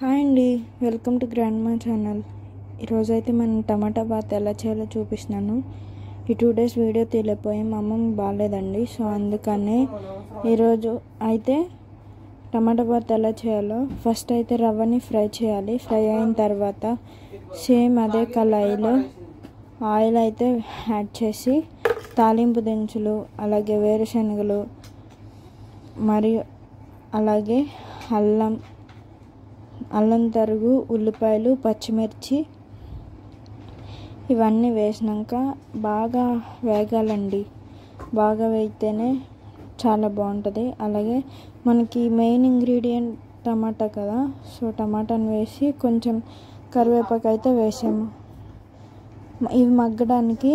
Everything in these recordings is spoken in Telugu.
హాయ్ అండి, వెల్కమ్ టు గ్రాండ్ మా ఛానల్. ఈరోజైతే మనం టమాటా బాత్ ఎలా చేయాలో చూపిస్తున్నాను. ఈ 2 days వీడియో తీయలేకపోయాం, మా అమ్మమ్మ బాగాలేదండి. సో అందుకనే ఈరోజు అయితే టమాటా బాత్ ఎలా చేయాలో ఫస్ట్ అయితే రవ్వని ఫ్రై చేయాలి. ఫ్రై అయిన తర్వాత సేమ్ అదే కళాయిలో ఆయిల్ అయితే యాడ్ చేసి తాలింపు దినుసులు, అలాగే వేరుశనగలు, మరియు అలాగే అల్లం తరుగు, ఉల్లిపాయలు, పచ్చిమిర్చి ఇవన్నీ వేసినాక బాగా వేగాలండి. బాగా వేగితేనే చాలా బాగుంటుంది. అలాగే మనకి మెయిన్ ఇంగ్రీడియంట్ టమాటా కదా, సో టమాటాని వేసి కొంచెం కరివేపాకు అయితే వేసాము. ఇవి మగ్గడానికి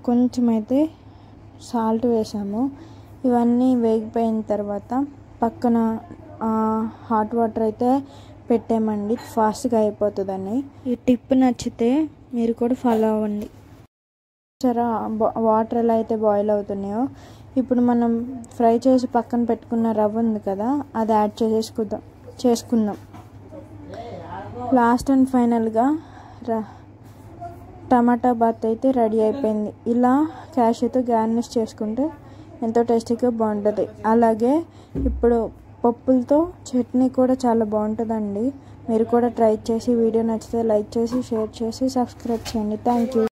కొంచెం అయితే సాల్ట్ వేసాము. ఇవన్నీ వేగిపోయిన తర్వాత పక్కన హాట్ వాటర్ అయితే పెట్టామండి, ఫాస్ట్గా అయిపోతుందని. ఈ టిప్ నచ్చితే మీరు కూడా ఫాలో అవ్వండి. సరే, వాటర్ ఎలా అయితే బాయిల్ అవుతున్నాయో ఇప్పుడు మనం ఫ్రై చేసి పక్కన పెట్టుకున్న రవ్వ ఉంది కదా, అది యాడ్ చేసుకుందాం. లాస్ట్ అండ్ ఫైనల్గా టమాటా బాత్ అయితే రెడీ అయిపోయింది. ఇలా క్యాష్యూతో గార్నిష్ చేసుకుంటే ఎంతో టేస్టీగా బాగుంటుంది. అలాగే ఇప్పుడు పప్పులతో చట్నీ కూడా చాలా బాగుంటుందండి. మీరు కూడా ట్రై చేసి వీడియో నచ్చితే లైక్ చేసి, షేర్ చేసి, సబ్స్క్రైబ్ చేయండి. Thank you.